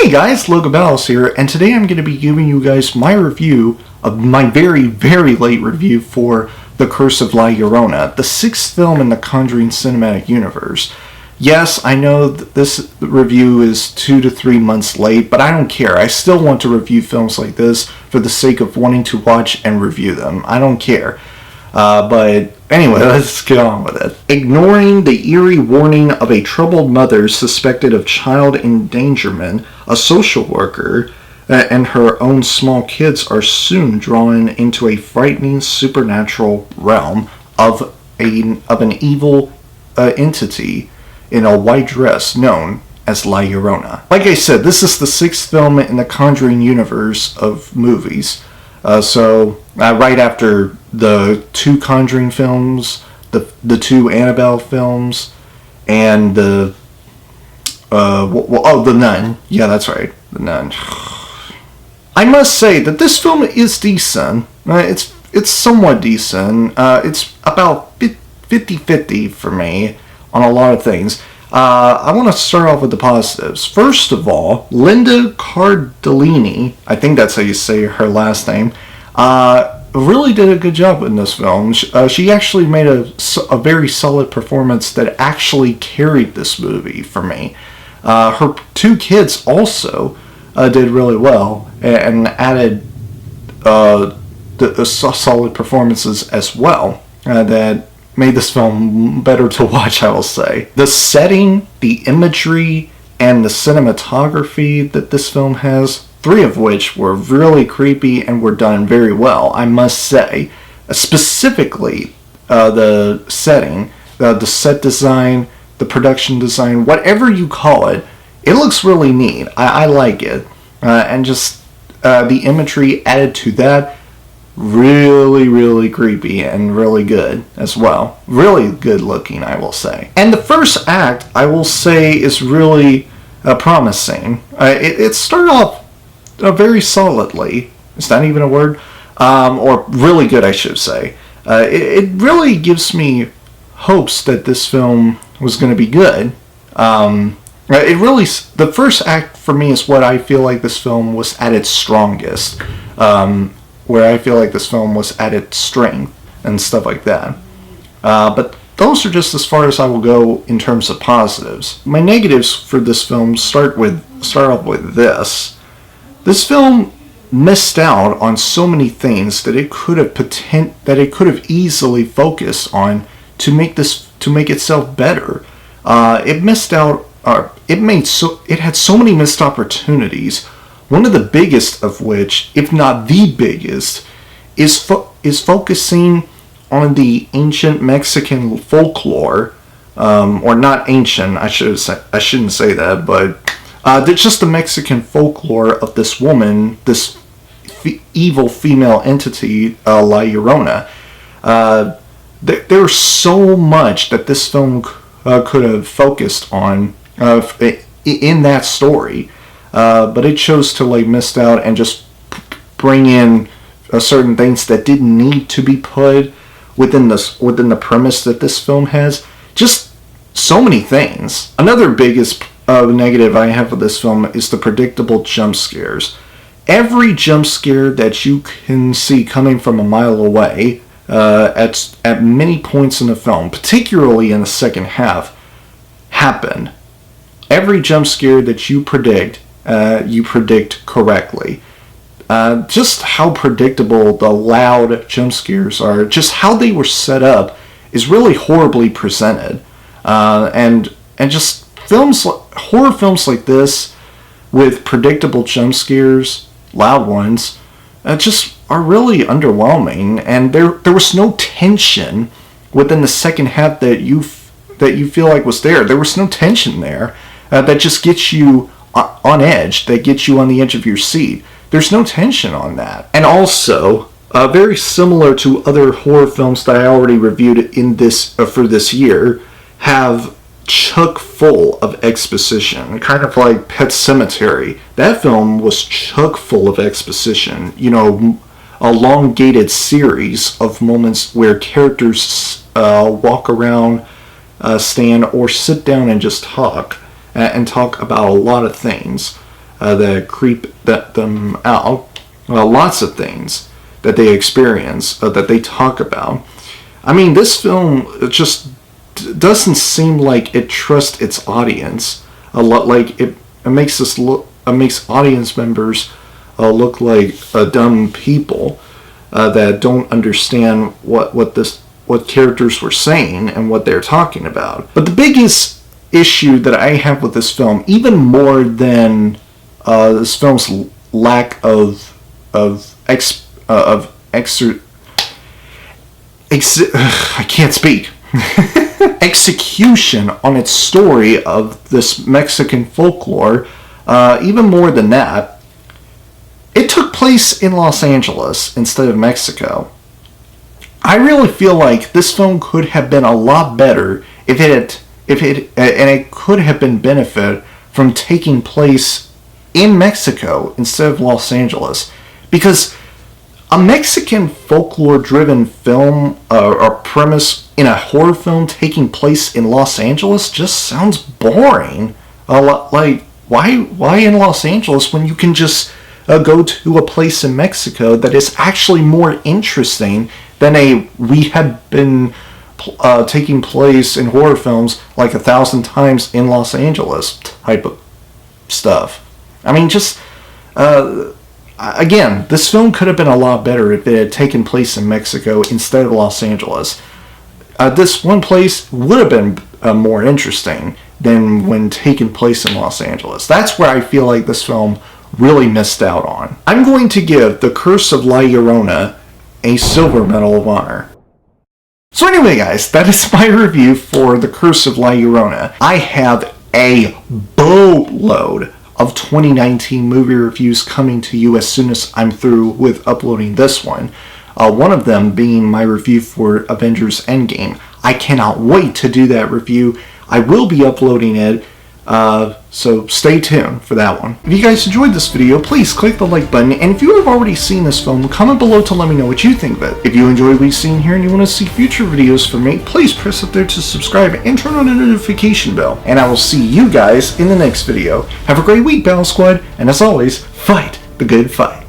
Hey guys, Logan here, and today I'm going to be giving you guys my review of my very, very late review for The Curse of La Llorona, the sixth film in the Conjuring cinematic universe. Yes, I know that this review is 2 to 3 months late, but I don't care. I still want to review films like this for the sake of wanting to watch and review them. I don't care. But anyway, let's get on with it. Ignoring the eerie warning of a troubled mother suspected of child endangerment, a social worker and her own small kids are soon drawn into a frightening supernatural realm of an evil entity in a white dress known as La Llorona. Like I said, this is the sixth film in the Conjuring universe of movies. Right after the two Conjuring films, the two Annabelle films, and the Nun. Yeah, that's right, the Nun. I must say that this film is decent. It's somewhat decent. It's about 50-50 for me on a lot of things. I want to start off with the positives. First of all, Linda Cardellini, I think that's how you say her last name, really did a good job in this film. She actually made a very solid performance that actually carried this movie for me. Her two kids also did really well and added solid performances as well that made this film better to watch, I will say. The setting, the imagery, and the cinematography that this film has, three of which were really creepy and were done very well, I must say. Specifically, the setting, the set design, the production design, whatever you call it, it looks really neat. I like it. And just the imagery added to that, really, really creepy and really good as well. Really good looking, I will say. And the first act, I will say, is really promising. It started off very solidly. Is that even a word? Or really good, I should say. It really gives me hopes that this film was going to be good. The first act for me is what I feel like this film was at its strongest. Where I feel like this film was at its strength and stuff like that. But those are just as far as I will go in terms of positives. My negatives for this film start off with this. This film missed out on so many things that it could have easily focused on to make itself better. It had so many missed opportunities. One of the biggest of which, if not the biggest, is focusing on the ancient Mexican folklore, or not ancient. I shouldn't say that, but just the Mexican folklore of this woman, this evil female entity, La Llorona. There's so much that this film could have focused on in that story. But it chose to miss out and just bring in certain things that didn't need to be put within the premise that this film has. Just so many things. Another biggest negative I have with this film is the predictable jump scares. Every jump scare that you can see coming from a mile away at many points in the film, particularly in the second half, happen. Every jump scare that you predict correctly. Just how predictable the loud jump scares are, just how they were set up, is really horribly presented. And just horror films like this with predictable jump scares, loud ones, just are really underwhelming. And there was no tension within the second half that you feel like was there. There was no tension there that just gets you on edge, that gets you on the edge of your seat. There's no tension on that. And also, very similar to other horror films that I already reviewed in this for this year, have chock full of exposition, kind of like Pet Sematary. That film was chock full of exposition. A elongated series of moments where characters walk around, stand, or sit down and just talk. And talk about a lot of things. that creep them out. Lots of things that they experience, that they talk about. I mean, this film just doesn't seem like it trusts its audience. A lot like it makes makes audience members look like dumb people that don't understand what characters were saying and what they're talking about. But the biggest issue that I have with this film, even more than this film's lack I can't speak. Execution on its story of this Mexican folklore, even more than that, it took place in Los Angeles instead of Mexico. I really feel like this film could have been a lot better if it could have been benefit from taking place in Mexico instead of Los Angeles, because a Mexican folklore-driven film or premise in a horror film taking place in Los Angeles just sounds boring. Like, why in Los Angeles when you can just go to a place in Mexico that is actually more interesting than we had been taking place in horror films like 1,000 times in Los Angeles type of stuff. I mean, just again, this film could have been a lot better if it had taken place in Mexico instead of Los Angeles. This one place would have been more interesting than when taking place in Los Angeles. That's where I feel like this film really missed out on. I'm going to give The Curse of La Llorona a Silver Medal of Honor. So anyway, guys, that is my review for The Curse of La Llorona. I have a boatload of 2019 movie reviews coming to you as soon as I'm through with uploading this one. One of them being my review for Avengers Endgame. I cannot wait to do that review. I will be uploading it, so stay tuned for that one. If you guys enjoyed this video, please click the like button, and if you have already seen this film, comment below to let me know what you think of it. If you enjoyed what you've seen here and you want to see future videos from me, please press up there to subscribe and turn on the notification bell. And I will see you guys in the next video. Have a great week, Battle Squad, and as always, fight the good fight.